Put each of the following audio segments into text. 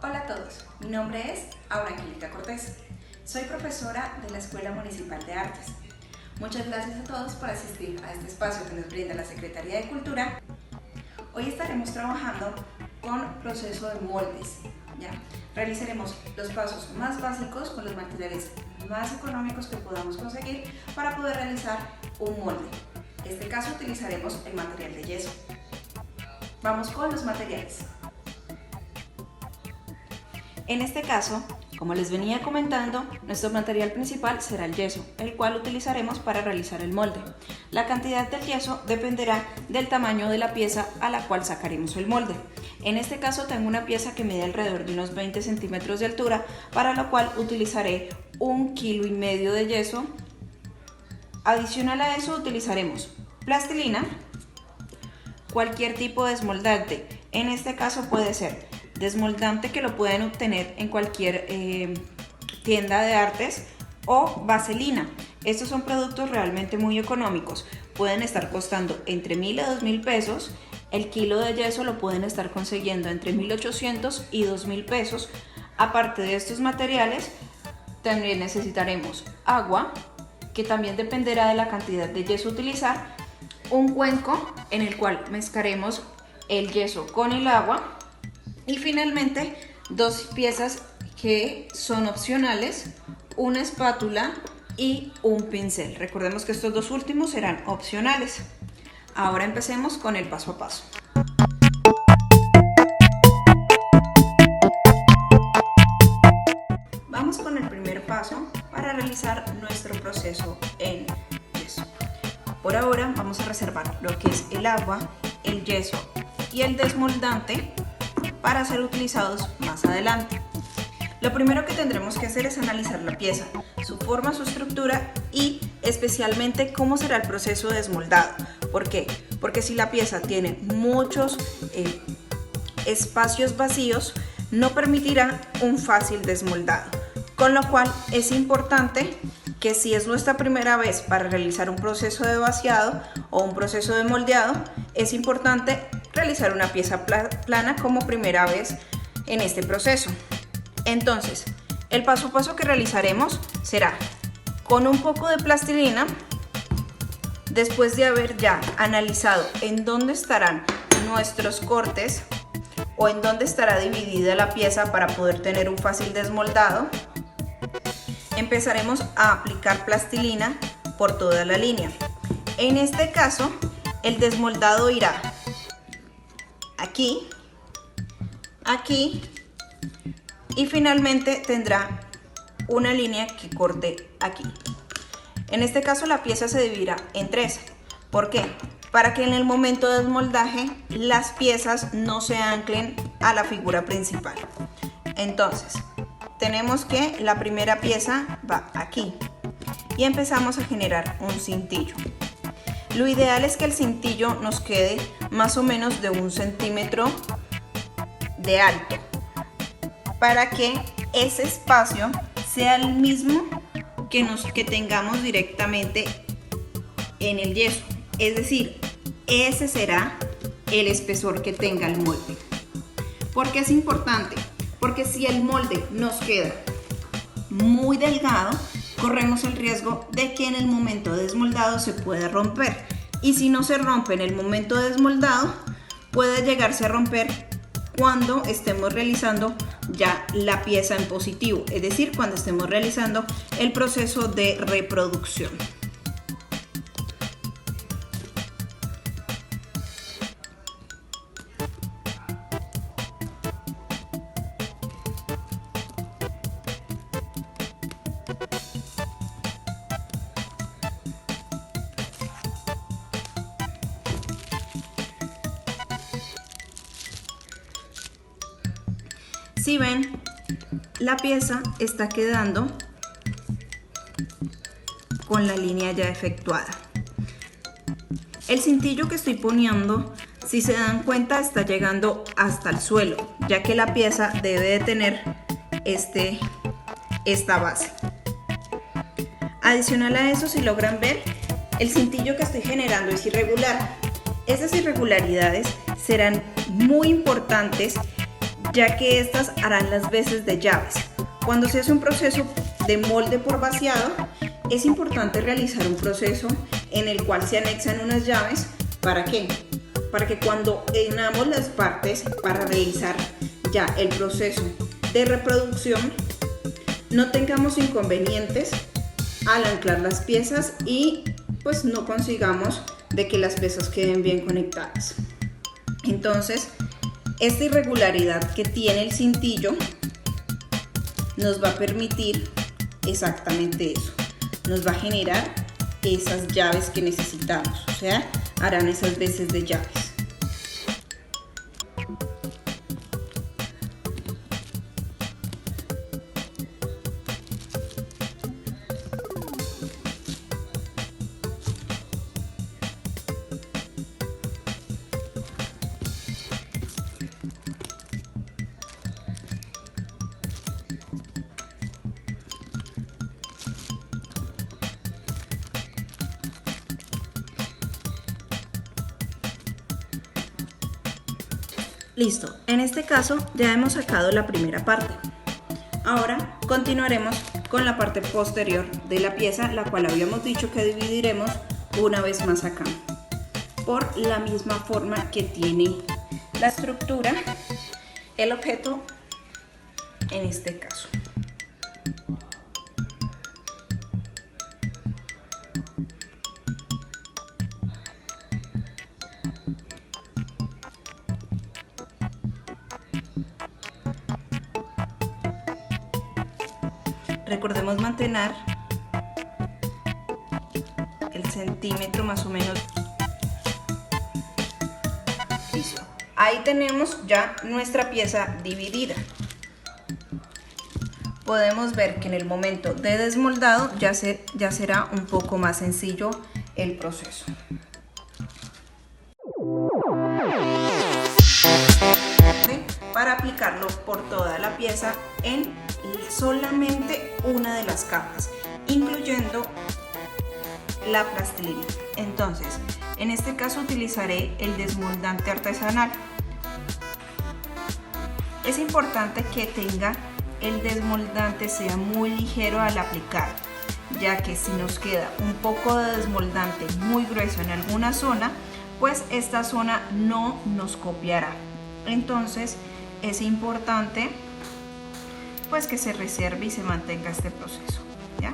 Hola a todos, mi nombre es Aura Angélica Cortés. Soy profesora de la Escuela Municipal de Artes. Muchas gracias a todos por asistir a este espacio que nos brinda la Secretaría de Cultura. Hoy estaremos trabajando con proceso de moldes. Realizaremos los pasos más básicos con los materiales más económicos que podamos conseguir para poder realizar un molde. En este caso utilizaremos el material de yeso. Vamos con los materiales. En este caso, como les venía comentando, nuestro material principal será el yeso, el cual utilizaremos para realizar el molde. La cantidad del yeso dependerá del tamaño de la pieza a la cual sacaremos el molde. En este caso tengo una pieza que mide alrededor de unos 20 centímetros de altura, para lo cual utilizaré 1,5 kg de yeso. Adicional a eso utilizaremos plastilina, cualquier tipo de desmoldante. En este caso puede ser desmoldante que lo pueden obtener en cualquier tienda de artes, o vaselina. Estos son productos realmente muy económicos, pueden estar costando entre 1.000 a 2.000 pesos. El kilo de yeso lo pueden estar consiguiendo entre 1.800 y 2.000 pesos. Aparte de estos materiales, también necesitaremos agua, que también dependerá de la cantidad de yeso a utilizar, un cuenco en el cual mezclaremos el yeso con el agua, y finalmente dos piezas que son opcionales, una espátula y un pincel. Recordemos que estos dos últimos serán opcionales. Ahora empecemos con el paso a paso. Vamos con el primer paso para realizar nuestro proceso en yeso. Por ahora vamos a reservar lo que es el agua, el yeso y el desmoldante para ser utilizados más adelante. Lo primero que tendremos que hacer es analizar la pieza, su forma, su estructura y especialmente cómo será el proceso de desmoldado. ¿Por qué? Porque si la pieza tiene muchos espacios vacíos, no permitirá un fácil desmoldado. Con lo cual es importante que, si es nuestra primera vez para realizar un proceso de vaciado o un proceso de moldeado, es importante realizar una pieza plana como primera vez en este proceso. Entonces, el paso a paso que realizaremos será con un poco de plastilina. Después de haber ya analizado en dónde estarán nuestros cortes o en dónde estará dividida la pieza para poder tener un fácil desmoldado, empezaremos a aplicar plastilina por toda la línea. En este caso, el desmoldado irá aquí, aquí y finalmente tendrá una línea que corte aquí. En este caso la pieza se dividirá en tres. ¿Por qué? Para que en el momento de desmoldaje las piezas no se anclen a la figura principal. Entonces, tenemos que la primera pieza va aquí y empezamos a generar un cintillo. Lo ideal es que el cintillo nos quede más o menos de 1 centímetro de alto, para que ese espacio sea el mismo que tengamos directamente en el yeso. Es decir, ese será el espesor que tenga el molde. ¿Por qué es importante? Porque si el molde nos queda muy delgado, corremos el riesgo de que en el momento de desmoldado se pueda romper. Y si no se rompe en el momento de desmoldado, puede llegarse a romper cuando estemos realizando ya la pieza en positivo, es decir, cuando estemos realizando el proceso de reproducción. Si ven, la pieza está quedando con la línea ya efectuada. El cintillo que estoy poniendo, si se dan cuenta, está llegando hasta el suelo, ya que la pieza debe de tener esta base. Adicional a eso, si logran ver, el cintillo que estoy generando es irregular. Esas irregularidades serán muy importantes ya que estas harán las veces de llaves. Cuando se hace un proceso de molde por vaciado, es importante realizar un proceso en el cual se anexan unas llaves. ¿Para qué? Para que cuando unamos las partes para realizar ya el proceso de reproducción, no tengamos inconvenientes al anclar las piezas y pues no consigamos de que las piezas queden bien conectadas. Entonces, esta irregularidad que tiene el cintillo nos va a permitir exactamente eso. Nos va a generar esas llaves que necesitamos, o sea, harán esas veces de llaves. Listo, en este caso ya hemos sacado la primera parte. Ahora continuaremos con la parte posterior de la pieza, la cual habíamos dicho que dividiremos una vez más acá, por la misma forma que tiene la estructura, el objeto en este caso. Recordemos mantener el centímetro más o menos. Listo. Ahí tenemos ya nuestra pieza dividida. Podemos ver que en el momento de desmoldado ya será un poco más sencillo el proceso. Para aplicarlo por toda la pieza en solamente una de las capas, incluyendo la plastilina. Entonces, en este caso utilizaré el desmoldante artesanal. Es importante que el desmoldante sea muy ligero al aplicar, ya que si nos queda un poco de desmoldante muy grueso en alguna zona, pues esta zona no nos copiará. Entonces es importante pues que se reserve y se mantenga este proceso, ¿ya?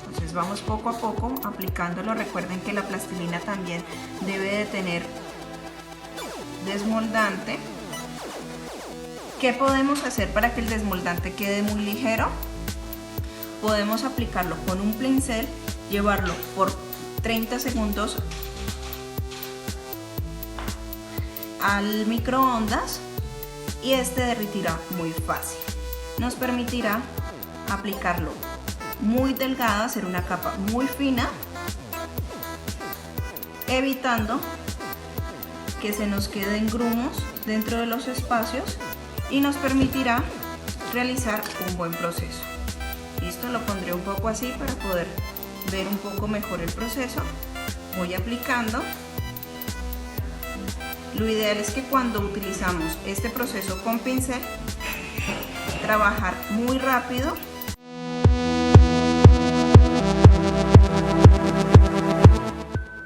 Entonces vamos poco a poco aplicándolo. Recuerden que la plastilina también debe de tener desmoldante. ¿Qué podemos hacer para que el desmoldante quede muy ligero? Podemos aplicarlo con un pincel, llevarlo por 30 segundos al microondas y este derretirá muy fácil. Nos permitirá aplicarlo muy delgado, hacer una capa muy fina, evitando que se nos queden grumos dentro de los espacios y nos permitirá realizar un buen proceso. Listo, lo pondré un poco así para poder ver un poco mejor el proceso. Voy aplicando. Lo ideal es que cuando utilizamos este proceso con pincel, trabajar muy rápido.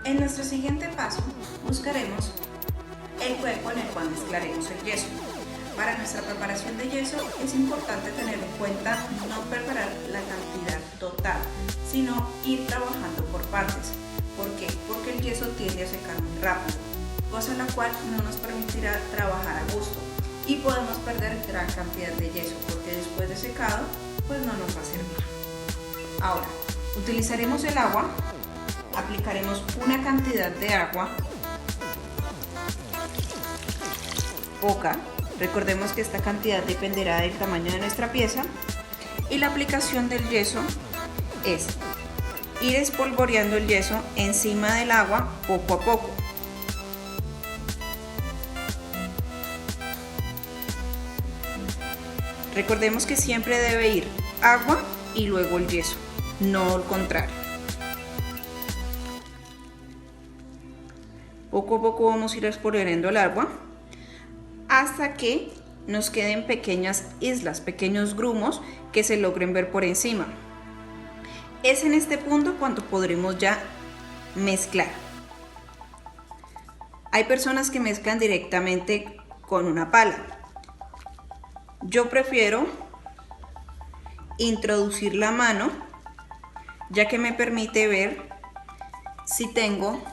En nuestro siguiente paso buscaremos el cuerpo en el cual mezclaremos el yeso. Para nuestra preparación de yeso es importante tener en cuenta no preparar la cantidad total, sino ir trabajando por partes. ¿Por qué? Porque el yeso tiende a secar muy rápido, cosa la cual no nos permitirá trabajar a gusto y podemos perder gran cantidad de yeso porque después de secado pues no nos va a servir. Ahora utilizaremos el agua, aplicaremos una cantidad de agua poca, recordemos que esta cantidad dependerá del tamaño de nuestra pieza, y la aplicación del yeso es ir espolvoreando el yeso encima del agua poco a poco. Recordemos que siempre debe ir agua y luego el yeso, no al contrario. Poco a poco vamos a ir expoliendo el agua hasta que nos queden pequeñas islas, pequeños grumos que se logren ver por encima. Es en este punto cuando podremos ya mezclar. Hay personas que mezclan directamente con una pala. Yo prefiero introducir la mano, ya que me permite ver si tengo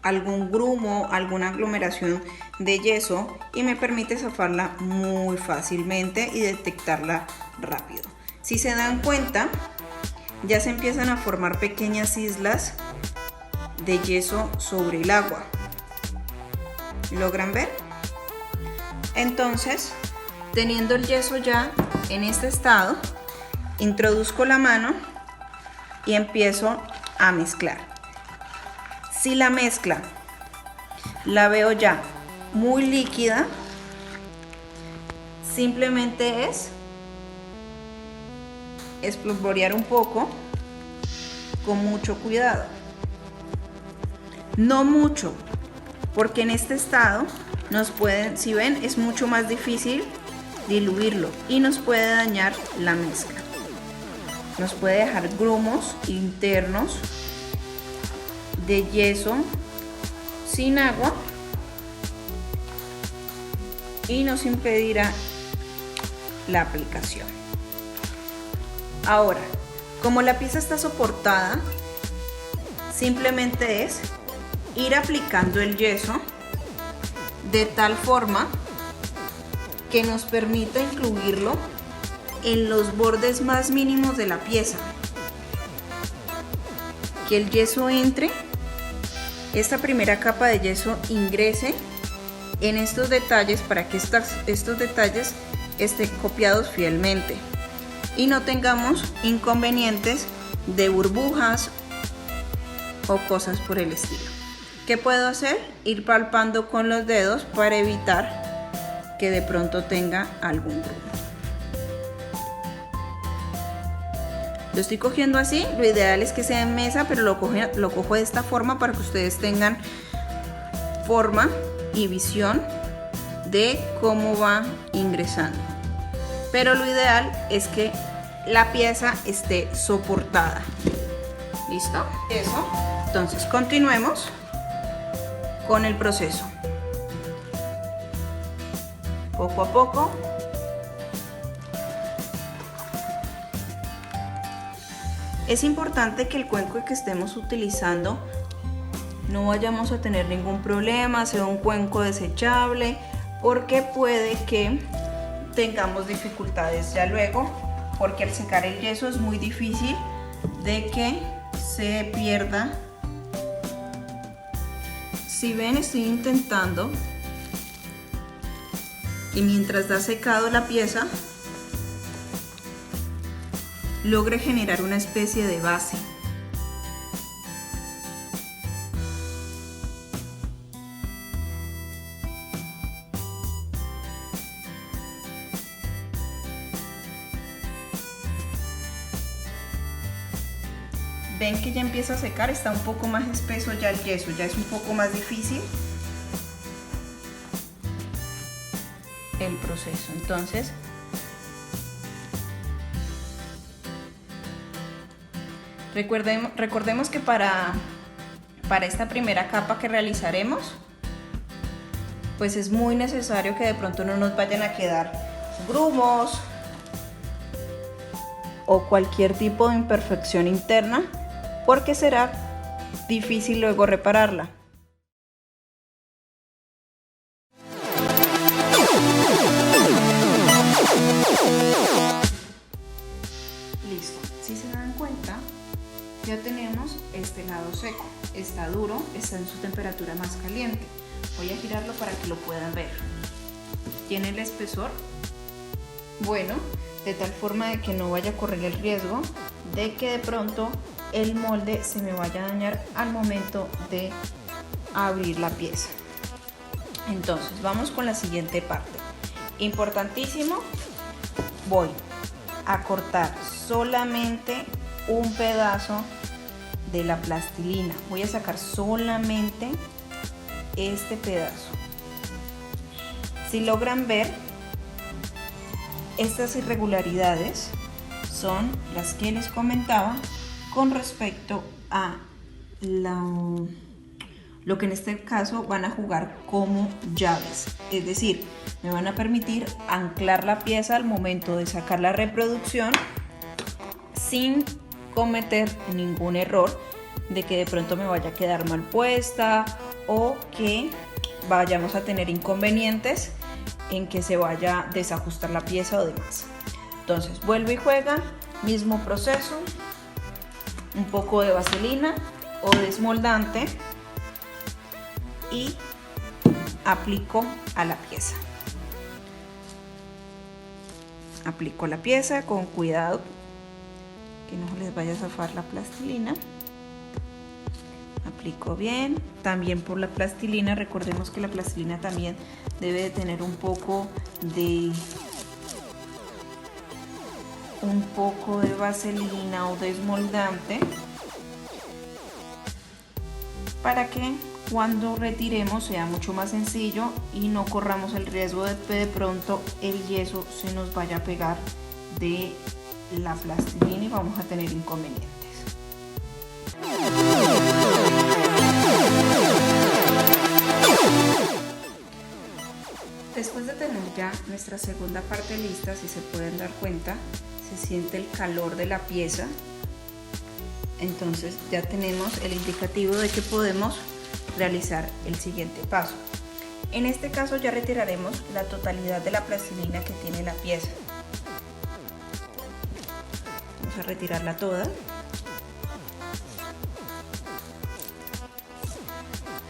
algún grumo, alguna aglomeración de yeso, y me permite zafarla muy fácilmente y detectarla rápido. Si se dan cuenta, ya se empiezan a formar pequeñas islas de yeso sobre el agua. ¿Logran ver? Entonces, teniendo el yeso ya en este estado, introduzco la mano y empiezo a mezclar. Si la mezcla la veo ya muy líquida, simplemente es espolvorear un poco con mucho cuidado. No mucho, porque en este estado nos pueden, si ven, es mucho más difícil diluirlo y nos puede dañar la mezcla. Nos puede dejar grumos internos de yeso sin agua y nos impedirá la aplicación. Ahora, como la pieza está soportada, simplemente es ir aplicando el yeso de tal forma que nos permita incluirlo en los bordes más mínimos de la pieza. Que el yeso entre, esta primera capa de yeso ingrese en estos detalles para que estos detalles estén copiados fielmente y no tengamos inconvenientes de burbujas o cosas por el estilo. ¿Qué puedo hacer? Ir palpando con los dedos para evitar que de pronto tenga algún grumo. Lo estoy cogiendo así, lo ideal es que sea en mesa, pero lo cojo de esta forma para que ustedes tengan forma y visión de cómo va ingresando. Pero lo ideal es que la pieza esté soportada. ¿Listo? Eso. Entonces continuemos con el proceso. Poco a poco. Es importante que el cuenco que estemos utilizando no vayamos a tener ningún problema, sea un cuenco desechable, porque puede que tengamos dificultades ya luego, porque al secar el yeso es muy difícil de que se pierda. Si ven, estoy intentando y mientras da secado la pieza logre generar una especie de base. Ven que ya empieza a secar, está un poco más espeso ya el yeso, ya es un poco más difícil el proceso. Entonces, recordemos que para esta primera capa que realizaremos, pues es muy necesario que de pronto no nos vayan a quedar grumos o cualquier tipo de imperfección interna, porque será difícil luego repararla. Listo, si se dan cuenta, ya tenemos este lado seco, está duro, está en su temperatura más caliente. Voy a girarlo para que lo puedan ver. Tiene el espesor bueno, de tal forma de que no vaya a correr el riesgo de que de pronto el molde se me vaya a dañar al momento de abrir la pieza. Entonces vamos con la siguiente parte. Importantísimo, voy a cortar solamente un pedazo de la plastilina. Voy a sacar solamente este pedazo. Si logran ver, estas irregularidades son las que les comentaba con respecto a lo que en este caso van a jugar como llaves, es decir, me van a permitir anclar la pieza al momento de sacar la reproducción sin cometer ningún error de que de pronto me vaya a quedar mal puesta o que vayamos a tener inconvenientes en que se vaya a desajustar la pieza o demás. Entonces vuelvo y juega, mismo proceso, un poco de vaselina o desmoldante y aplico a la pieza. Aplico la pieza con cuidado que no les vaya a zafar la plastilina. Aplico bien, también por la plastilina, recordemos que la plastilina también debe de tener un poco de vaselina o desmoldante para que cuando retiremos sea mucho más sencillo y no corramos el riesgo de que de pronto el yeso se nos vaya a pegar de la plastilina y vamos a tener inconvenientes. Después de tener ya nuestra segunda parte lista, si se pueden dar cuenta, se siente el calor de la pieza. Entonces ya tenemos el indicativo de que podemos realizar el siguiente paso. En este caso ya retiraremos la totalidad de la plastilina que tiene la pieza. Vamos a retirarla toda.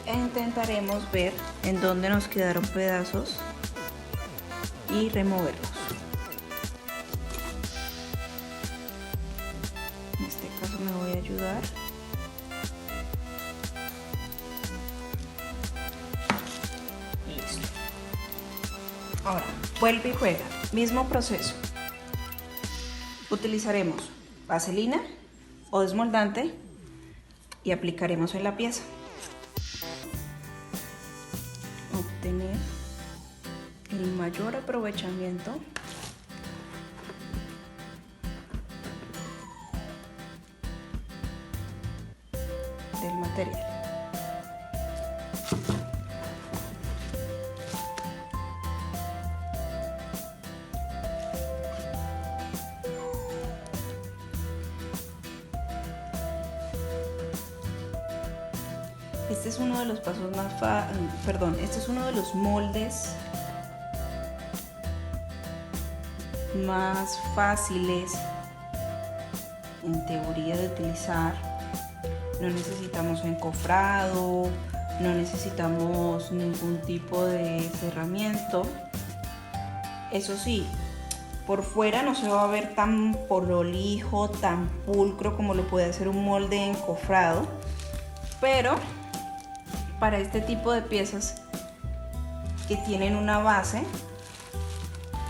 E intentaremos ver en dónde nos quedaron pedazos y removerlos. En este caso me voy a ayudar. Listo. Ahora, vuelve y juega. Mismo proceso. Utilizaremos vaselina o desmoldante y aplicaremos en la pieza. Obtener el mayor aprovechamiento del material. Este es uno de los pasos este es uno de los moldes más fáciles en teoría de utilizar. No necesitamos encofrado, no necesitamos ningún tipo de cerramiento. Eso sí, por fuera no se va a ver tan prolijo, tan pulcro como lo puede hacer un molde encofrado, pero para este tipo de piezas que tienen una base,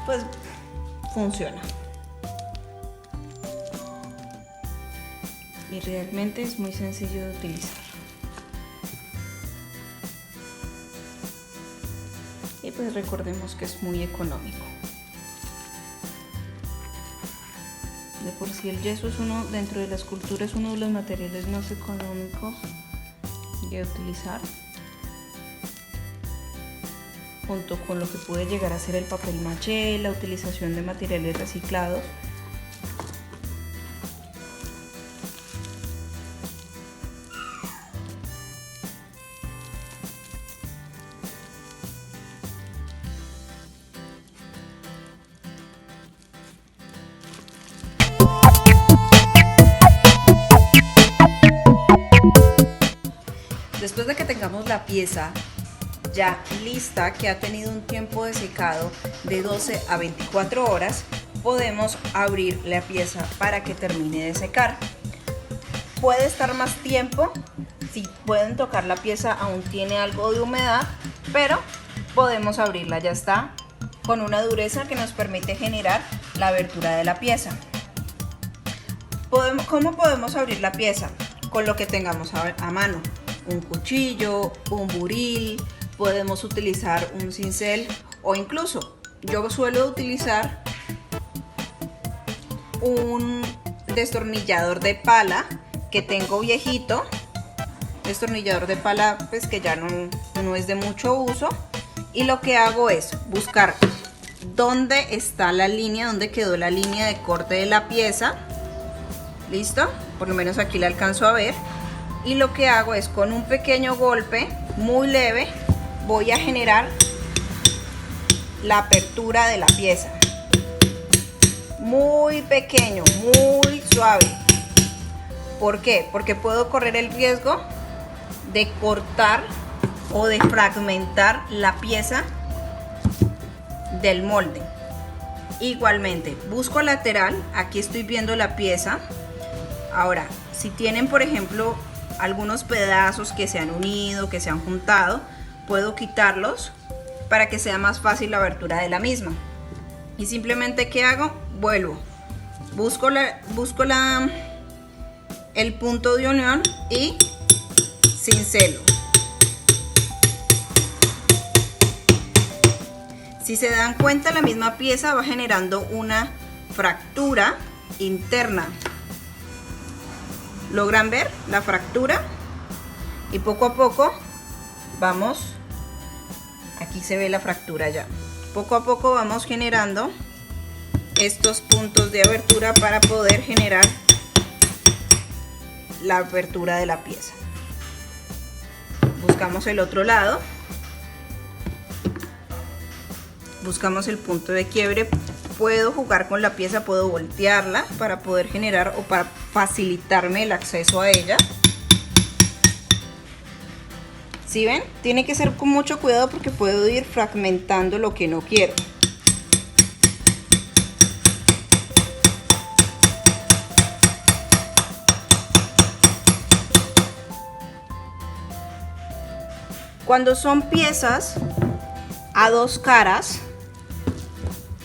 pues funciona. Y realmente es muy sencillo de utilizar. Y pues recordemos que es muy económico. De por sí el yeso es dentro de la escultura es uno de los materiales más económicos de utilizar, junto con lo que puede llegar a ser el papel maché, la utilización de materiales reciclados. Después de que tengamos la pieza ya lista, que ha tenido un tiempo de secado de 12 a 24 horas, podemos abrir la pieza para que termine de secar. Puede estar más tiempo, si pueden tocar la pieza aún tiene algo de humedad, pero podemos abrirla, ya está con una dureza que nos permite generar la abertura de la pieza. ¿Cómo podemos abrir la pieza? Con lo que tengamos a mano. un cuchillo, un buril, podemos utilizar un cincel o incluso yo suelo utilizar un destornillador de pala que tengo viejito, destornillador de pala pues que ya no es de mucho uso, y lo que hago es buscar dónde está la línea, dónde quedó la línea de corte de la pieza. Listo, por lo menos aquí la alcanzo a ver, y lo que hago es con un pequeño golpe muy leve voy a generar la apertura de la pieza, muy pequeño, muy suave. ¿Por qué? Porque puedo correr el riesgo de cortar o de fragmentar la pieza del molde. Igualmente busco lateral, aquí estoy viendo la pieza. Ahora, si tienen por ejemplo algunos pedazos que se han unido, que se han juntado, puedo quitarlos para que sea más fácil la abertura de la misma. Y simplemente, ¿qué hago? Vuelvo, busco el punto de unión y cincelo. Si se dan cuenta, la misma pieza va generando una fractura interna. ¿Logran ver la fractura? Y poco a poco vamos, aquí se ve la fractura ya. Poco a poco vamos generando estos puntos de abertura para poder generar la apertura de la pieza. Buscamos el otro lado, buscamos el punto de quiebre. Puedo jugar con la pieza, puedo voltearla para poder generar o para facilitarme el acceso a ella. ¿Sí ven? Tiene que ser con mucho cuidado porque puedo ir fragmentando lo que no quiero. Cuando son piezas a dos caras,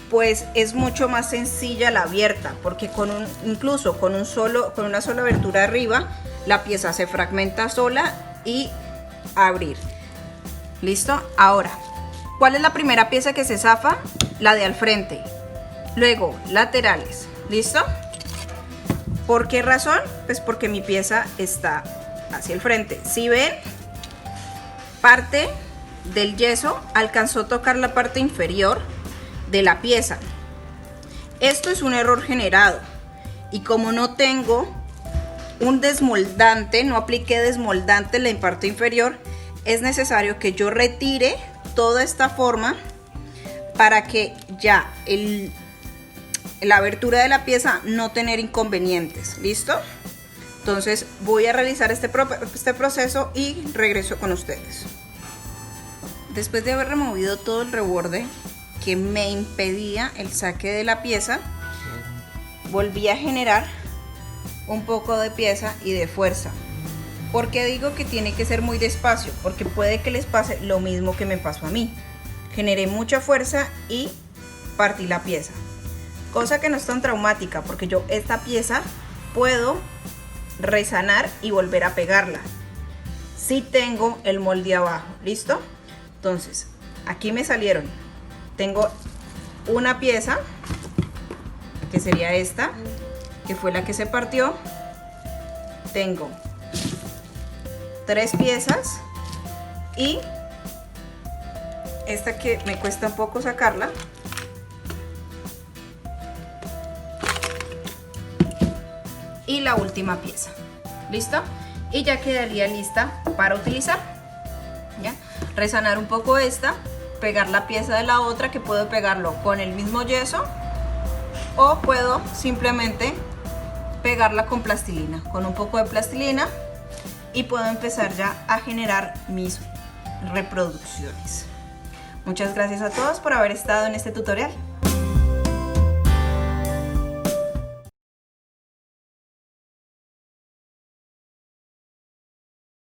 pues es mucho más sencilla la abierta, porque incluso con una sola abertura arriba, la pieza se fragmenta sola y abrir. ¿Listo? Ahora, ¿cuál es la primera pieza que se zafa? La de al frente. Luego, laterales. ¿Listo? ¿Por qué razón? Pues porque mi pieza está hacia el frente. Si ven, parte del yeso alcanzó a tocar la parte inferior de la pieza. Esto es un error generado, y como no tengo un desmoldante, no apliqué desmoldante en la parte inferior, es necesario que yo retire toda esta forma para que ya la abertura de la pieza no tener inconvenientes. ¿Listo? Entonces voy a realizar este proceso y regreso con ustedes. Después de haber removido todo el reborde que me impedía el saque de la pieza, volví a generar un poco de pieza y de fuerza. ¿Por qué digo que tiene que ser muy despacio? Porque puede que les pase lo mismo que me pasó a mí. Generé mucha fuerza y partí la pieza, cosa que no es tan traumática porque yo esta pieza puedo resanar y volver a pegarla si tengo el molde abajo. ¿Listo? Entonces aquí me salieron, tengo una pieza que sería esta, que fue la que se partió. Tengo 3 piezas y esta que me cuesta un poco sacarla. Y la última pieza. ¿Listo? Y ya quedaría lista para utilizar. ¿Ya? Resanar un poco esta, pegar la pieza de la otra, que puedo pegarlo con el mismo yeso o puedo simplemente pegarla con plastilina, con un poco de plastilina, y puedo empezar ya a generar mis reproducciones. Muchas gracias a todos por haber estado en este tutorial.